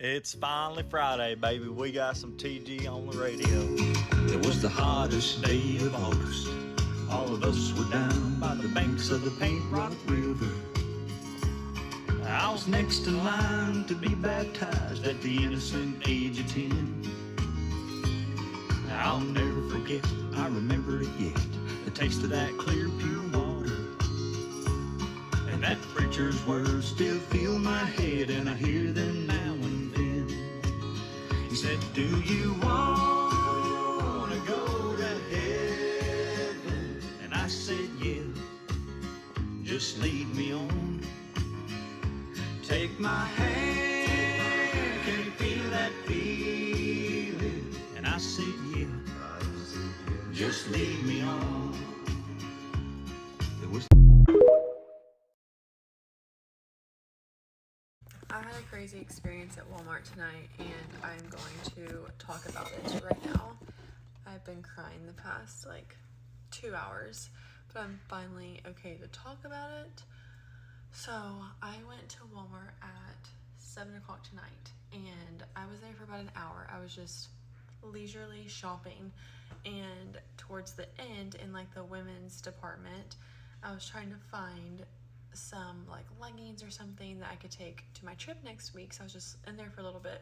It's finally Friday, baby. We got some TG on the radio. It was the hottest day of August. All of us were down by the banks of the Paint Rock River. I was next in line to be baptized at the innocent age of 10. I'll never forget, I remember it yet, the taste of that clear, pure water. And that preacher's words still fill my head, and I hear them now and then. He said, do you want to go to heaven? And I said, yeah, just lead me on. Take my hand, can you feel that feeling? And I said, yeah, just lead me on. It was I had a crazy experience at Walmart tonight, and I'm going to talk about it right now. I've been crying the past 2 hours, but I'm finally okay to talk about it. So I went to Walmart at 7 o'clock tonight, and I was there for about an hour. I was just leisurely shopping, and towards the end, in the women's department, I was trying to find some leggings or something that I could take to my trip next week. So I was just in there for a little bit.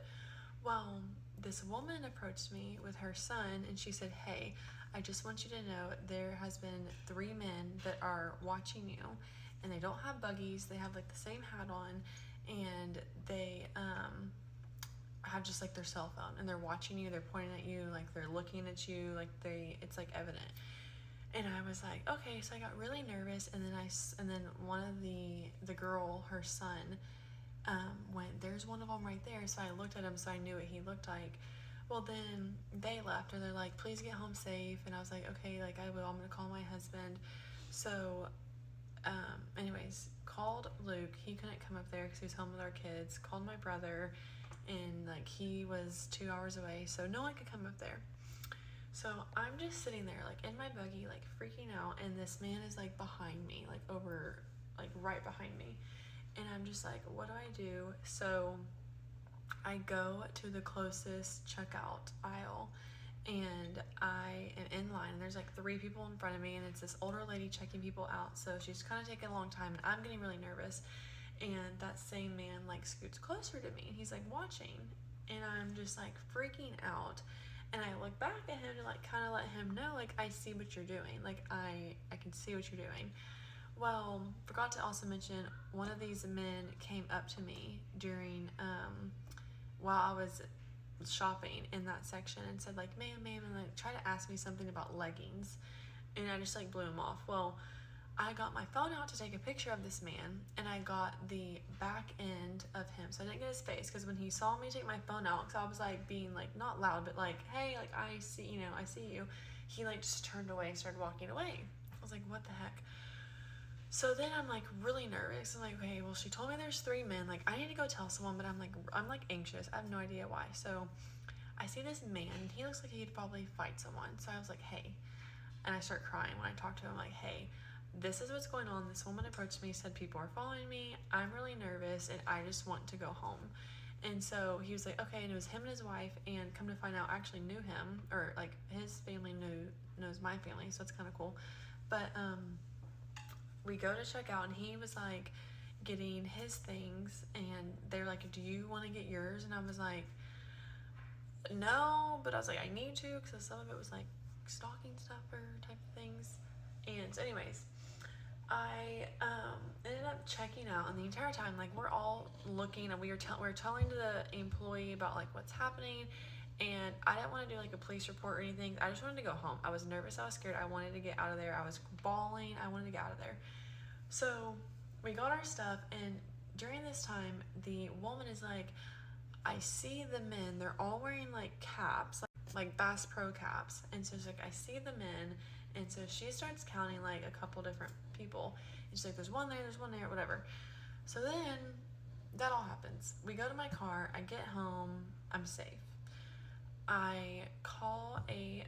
Well, this woman approached me with her son, and she said, hey, I just want you to know there has been 3 men that are watching you, and they don't have buggies. They have the same hat on, and they have just their cell phone, and they're watching you, they're pointing at you, they're looking at you, it's evident. And I was like, okay. So I got really nervous, and then one of the girl, her son, went, there's one of them right there. So I looked at him, so I knew what he looked like. Well, then they left, and they're like, please get home safe. And I was like, okay, I will. I'm gonna call my husband. So anyways, called Luke. He couldn't come up there because he was home with our kids. Called my brother, and he was 2 hours away, so no one could come up there. So I'm just sitting there in my buggy, freaking out, and this man is behind me, over right behind me, and I'm just what do I do? So I go to the closest checkout aisle, and I am in line, and there's 3 people in front of me, and it's this older lady checking people out. So she's kind of taking a long time, and I'm getting really nervous. And that same man scoots closer to me, and he's watching, and I'm just freaking out. And I look back at him to kind of let him know I see what you're doing, I can see what you're doing. Well, forgot to also mention, one of these men came up to me during while I was shopping in that section and said ma'am, and tried to ask me something about leggings, and I just blew him off. Well, I got my phone out to take a picture of this man, and I got the back end of him, so I didn't get his face, because when he saw me take my phone out, because I was being not loud, but hey, I see, I see you, he just turned away and started walking away. I was what the heck? So then I'm really nervous. I'm okay, well, she told me there's 3 men, I need to go tell someone, but I'm anxious. I have no idea why. So I see this man, he looks like he'd probably fight someone. So I was hey, and I start crying when I talk to him, hey, this is what's going on. This woman approached me, said people are following me. I'm really nervous, and I just want to go home. And so he was okay, and it was him and his wife, and come to find out, I actually knew him, or his family knows my family, so it's kind of cool. But we go to check out, and he was getting his things, and they were do you want to get yours? And I was no, but I was I need to, because some of it was stocking stuffer type of things. And so anyways, I ended up checking out, and the entire time we're all looking, and we were telling the employee about what's happening, and I didn't want to do a police report or anything. I just wanted to go home. I was nervous, I was scared, I wanted to get out of there. I was bawling, I wanted to get out of there. So we got our stuff, and during this time, the woman is I see the men, they're all wearing caps, Bass Pro caps, and so she's I see the men. And so she starts counting a couple different people, and she's there's one there, whatever. So then that all happens. We go to my car, I get home, I'm safe. I call a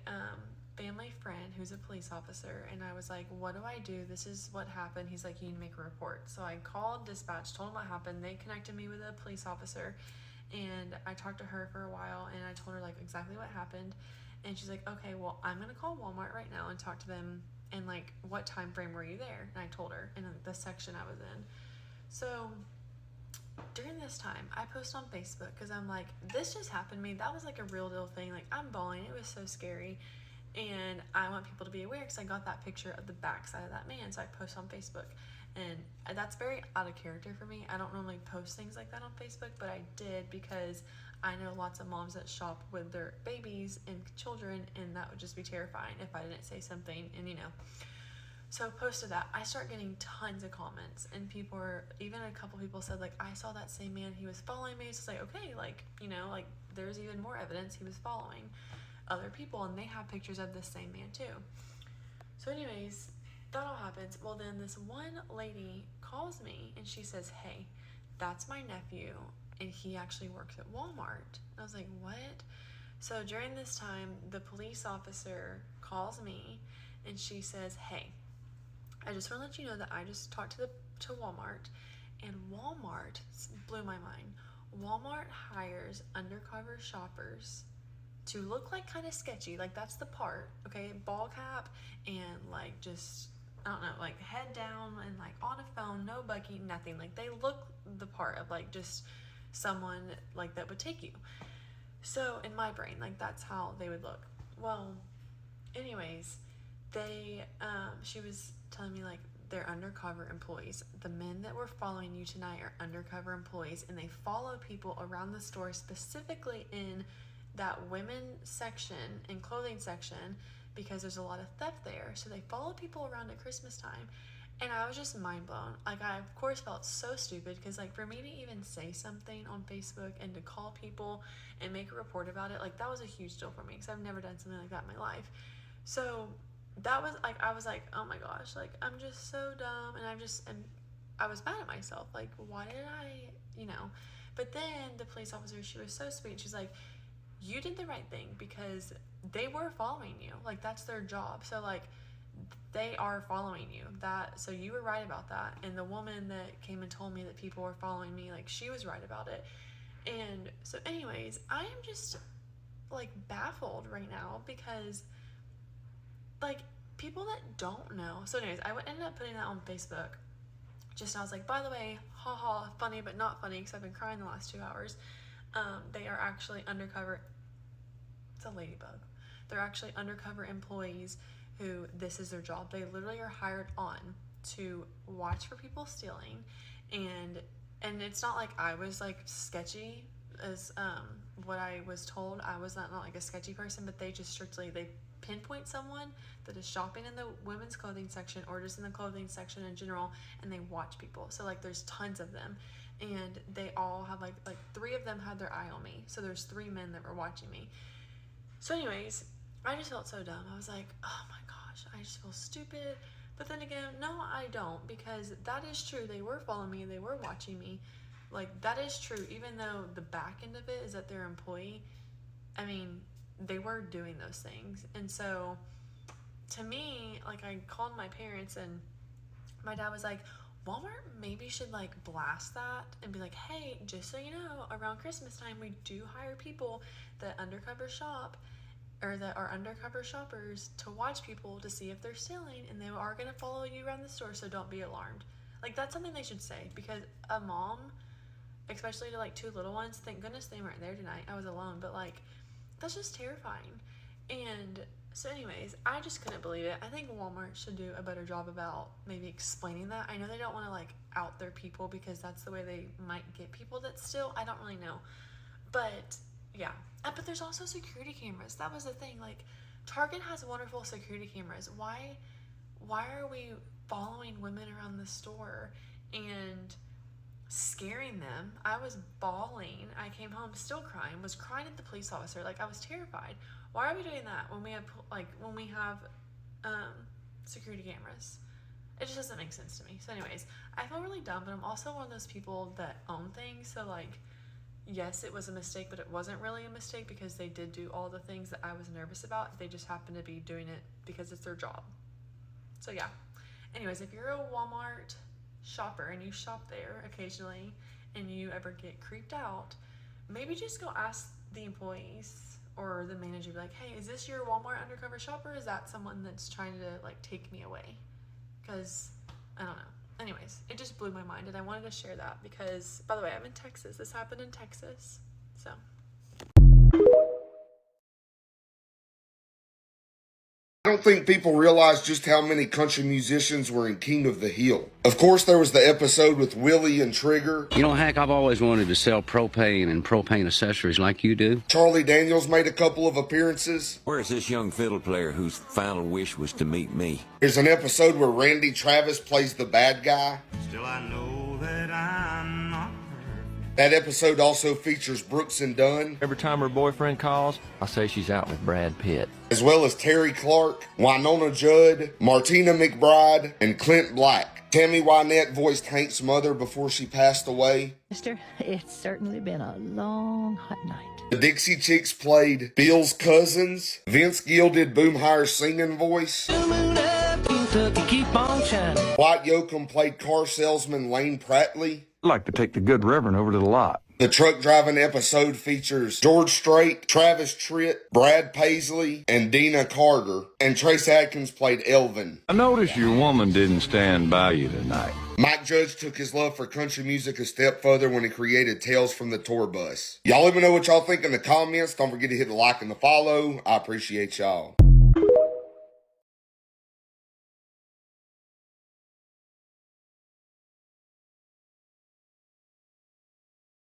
family friend who's a police officer, and I was what do I do? This is what happened. He's you need to make a report. So I called dispatch, told him what happened. They connected me with a police officer, and I talked to her for a while, and I told her like exactly what happened, and she's like, okay, well, I'm gonna call Walmart right now and talk to them, and like, what time frame were you there? And I told her in the section I was in. So during this time, I post on Facebook because I'm like, this just happened to me. That was like a real deal thing. Like, I'm bawling. It was so scary. And I want people to be aware because I got that picture of the backside of that man. So I post on Facebook. And that's very out of character for me. I don't normally post things like that on Facebook, but I did because I know lots of moms that shop with their babies and children, and that would just be terrifying if I didn't say something. And so I posted that. I start getting tons of comments, and people are, even a couple people said like, I saw that same man, he was following me. So it's like, okay, like, like there's even more evidence he was following other people, and they have pictures of the same man too. So anyways, that all happens. Well, then this one lady calls me and she says, hey, that's my nephew, and he actually works at Walmart. And I was like, what? So during this time, the police officer calls me and she says, hey, I just want to let you know that I just talked to Walmart, and Walmart blew my mind. Walmart hires undercover shoppers to look like kind of sketchy. Like, that's the part, okay? Ball cap and like just, I don't know, like head down and like on a phone, no buggy, nothing. Like, they look the part of like just someone like that would take you. So in my brain, like, that's how they would look. Well, anyways, she was telling me like, they're undercover employees. The men that were following you tonight are undercover employees, and they follow people around the store, specifically in that women section and clothing section, because there's a lot of theft there. So they follow people around at Christmas time. And I was just mind blown. Like, I of course felt so stupid, because like, for me to even say something on Facebook and to call people and make a report about it, like, that was a huge deal for me, because I've never done something like that in my life. So that was like, I was like, oh my gosh, like, I'm just so dumb. And I was mad at myself. Like, why did I, but then the police officer, she was so sweet. She's like, you did the right thing, because they were following you. Like, that's their job. So like, they are following you. So you were right about that. And the woman that came and told me that people were following me, like, she was right about it. And so anyways, I am just like baffled right now, because like, people that don't know. So anyways, I ended up putting that on Facebook. I was like, by the way, haha, funny but not funny, because I've been crying the last 2 hours. They are actually undercover. It's a ladybug. They're actually undercover employees who, this is their job. They literally are hired on to watch for people stealing, and it's not like I was like sketchy as what I was told. I was not like a sketchy person, but they pinpoint someone that is shopping in the women's clothing section, or just in the clothing section in general, and they watch people. So like, there's tons of them, and they all have like 3 of them had their eye on me. So there's 3 men that were watching me. So anyways, I just felt so dumb. I was like, oh my gosh, I just feel stupid. But then again, no, I don't, because that is true. They were following me. They were watching me. Like, that is true. Even though the back end of it is that they're employee, I mean, they were doing those things. And so to me, like, I called my parents, and my dad was like, Walmart maybe should like blast that and be like, hey, just so you know, around Christmas time, we do hire people that undercover shop, or that are undercover shoppers, to watch people to see if they're stealing, and they are going to follow you around the store, so don't be alarmed. Like, that's something they should say, because a mom, especially to like 2 little ones, thank goodness they weren't there tonight. I was alone, but like, that's just terrifying. And so anyways, I just couldn't believe it. I think Walmart should do a better job about maybe explaining that. I know they don't want to like out their people, because that's the way they might get people that steal. I don't really know. But yeah. But there's also security cameras. That was the thing. Like, Target has wonderful security cameras. Why are we following women around the store and scaring them? I was bawling. I came home still crying, was crying at the police officer. Like, I was terrified. Why are we doing that when we have security cameras? It just doesn't make sense to me. So anyways, I feel really dumb, but I'm also one of those people that own things. So like, yes, it was a mistake, but it wasn't really a mistake, because they did do all the things that I was nervous about. They just happened to be doing it because it's their job. So yeah. Anyways, if you're a Walmart shopper and you shop there occasionally and you ever get creeped out, maybe just go ask the employees or the manager, be like, hey, is this your Walmart undercover shopper? Is that someone that's trying to like take me away? Because I don't know. Anyways, it just blew my mind, and I wanted to share that because, by the way, I'm in Texas. This happened in Texas, so. I don't think people realize just how many country musicians were in King of the Hill. Of course, there was the episode with Willie and Trigger. You know, Hank, I've always wanted to sell propane and propane accessories like you do. Charlie Daniels made a couple of appearances. Where's this young fiddle player whose final wish was to meet me? There's an episode where Randy Travis plays the bad guy. Still I know that I'm not perfect. That episode also features Brooks and Dunn, Every time her boyfriend calls, I say she's out with Brad Pitt. as well as Terry Clark, Winona Judd, Martina McBride, and Clint Black. Tammy Wynette voiced Hank's mother before she passed away. Mister, it's certainly been a long, hot night. The Dixie Chicks played Bill's cousins. Vince Gill did Boomhire's singing voice. Keep on shining. White Yoakum played car salesman Lane Prattley. I'd like to take the good reverend over to the lot. The truck driving episode features George Strait, Travis Tritt, Brad Paisley, and Dina Carter. And Trace Adkins played Elvin. I noticed your woman didn't stand by you tonight. Mike Judge took his love for country music a step further when he created Tales from the Tour Bus. Y'all let me know what y'all think in the comments. Don't forget to hit the like and the follow. I appreciate y'all.